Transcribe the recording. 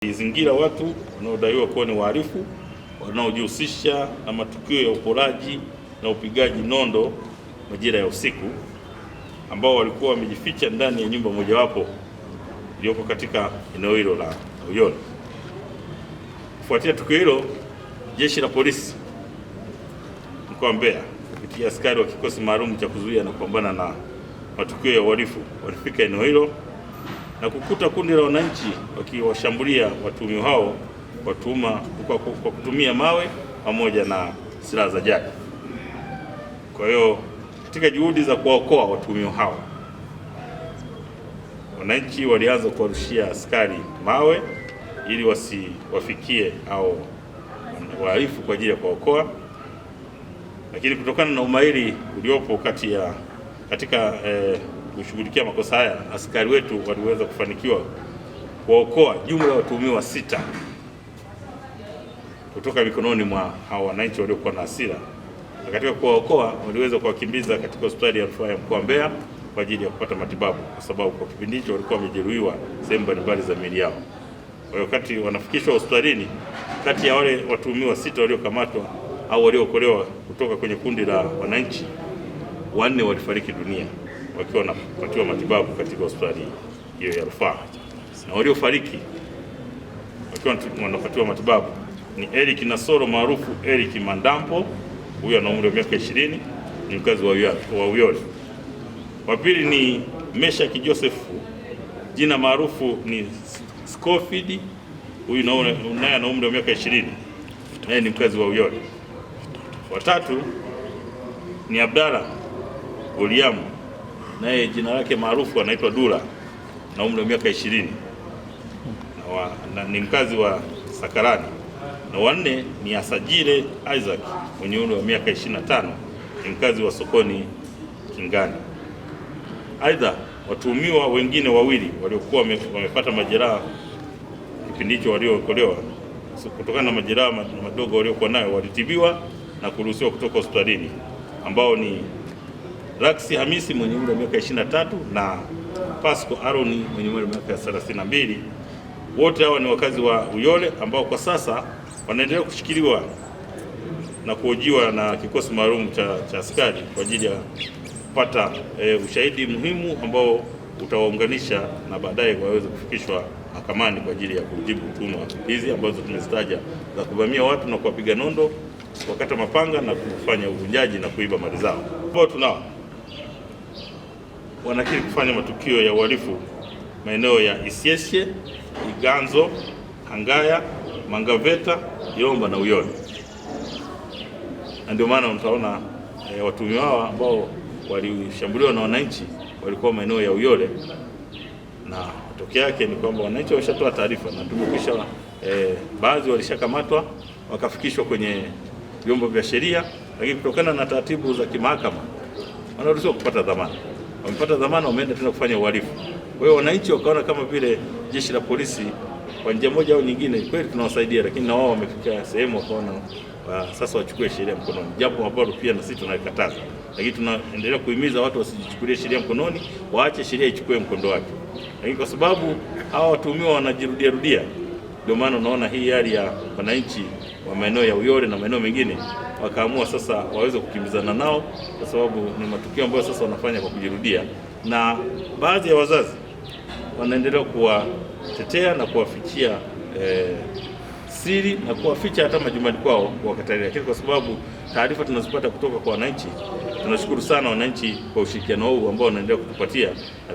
Izingira watu wanaodaiwa kuwa ni wahalifu wanaojihusisha na matukio ya uporaji na upigaji nondo majira ya usiku, ambao walikuwa wamejificha ndani ya nyumba mojawapo iliyoko katika eneo hilo la Uyole. Kufuatia tukio hilo, Jeshi la Polisi mkoa wa Mbeya kupitia askari wa kikosi maalum cha kuzuia na kupambana na matukio ya uhalifu walifika eneo hilo na kukuta kundi la wananchi wakiwashambulia watuhumiwa hao kwa kutumia mawe pamoja na silaha za jadi. Kwa hiyo katika juhudi za kuwaokoa watuhumiwa hao, wananchi walianza kuwarushia askari mawe ili wasiwafikie au wahalifu kwa ajili ya kuwaokoa, lakini kutokana na umahiri uliopo katika kushughulikia makosa haya, askari wetu waliweza kufanikiwa kuwaokoa jumla ya watuhumiwa 6 kutoka mikononi mwa hao wananchi waliokuwa na hasira, na katika kuwaokoa waliweza kuwakimbiza katika hospitali ya rufaa ya mkoa wa Mbeya kwa ajili ya kupata matibabu, kwa sababu kwa kipindi hicho walikuwa wamejeruhiwa sehemu mbalimbali za miili yao. Kwa hiyo wakati wanafikishwa hospitalini, kati ya wale watuhumiwa 6 waliokamatwa au waliookolewa kutoka kwenye kundi la wananchi, 4 walifariki dunia wakiwa wanapatiwa matibabu katika hospitali hiyo ya rufaa, na waliofariki wakiwa wanapatiwa matibabu ni Eric Nasoro maarufu Eric Mandampo, huyo ana umri wa miaka 20, ni mkazi wa Uyole. Wa pili ni Meshaki Joseph, jina maarufu ni Scofield, huyu naye ana umri wa miaka 20, naye ni mkazi wa Uyole. Wa tatu ni Abdalla Goliamu, naye jina lake maarufu anaitwa Dula na umri wa miaka 20, na ni mkazi wa Sakarani. Na wanne ni Asajile Isaac mwenye umri wa miaka 25, ni mkazi wa Sokoni Kingani. Aidha, watuhumiwa wengine wawili waliokuwa wamepata majeraha kipindi hicho waliookolewa kutokana na majeraha madogo waliokuwa nayo walitibiwa na kuruhusiwa kutoka hospitalini, ambao ni Raksi Hamisi mwenye umri wa miaka 23 na Pasco Aroni mwenye umri wa miaka 32. Wote hawa ni wakazi wa Uyole ambao kwa sasa wanaendelea kushikiliwa na kuhojiwa na kikosi maalum cha askari kwa ajili ya kupata ushahidi muhimu ambao utawaunganisha na baadaye waweze kufikishwa mahakamani kwa ajili ya kujibu tuhuma hizi ambazo tumezitaja za kuvamia watu na kuwapiga nondo, wakata mapanga na kufanya uvunjaji na kuiba mali zao. Ambao tunao wanakiri kufanya matukio ya uhalifu maeneo ya Isyesye, Iganzo, Hangaya, Mangaveta, Yomba na Uyole. Na ndio maana utaona watuhumiwa hawa ambao walishambuliwa na wananchi walikuwa maeneo ya Uyole, na matokeo yake ni kwamba wananchi wameshatoa taarifa na tumekwisha baadhi walishakamatwa wakafikishwa kwenye vyombo vya sheria, lakini kutokana na taratibu za kimahakama wanaruhusiwa kupata dhamana. Wamepata dhamana, wameenda tena kufanya uhalifu. Kwa hiyo wananchi wakaona kama vile Jeshi la Polisi kwa njia moja au nyingine kweli tunawasaidia, lakini na wao wamefika sehemu wakaona sasa wachukue sheria mkononi, japo ambalo pia na sisi tunakataza, lakini tunaendelea kuhimiza watu wasijichukulie sheria mkononi, waache sheria ichukue mkondo wake. Lakini kwa sababu hawa watuhumiwa wanajirudia, ndio maana unaona hii hali ya wananchi wa maeneo ya Uyole na maeneo mengine wakaamua sasa waweze kukimbizana nao, kwa sababu ni matukio ambayo sasa wanafanya kwa kujirudia, na baadhi ya wazazi wanaendelea kuwatetea na kuwafichia siri na kuwaficha hata majumbani kwao kuwakatalia. Lakini kwa sababu taarifa tunazipata kutoka kwa wananchi, tunashukuru sana wananchi kwa ushirikiano huu ambao wanaendelea kutupatia na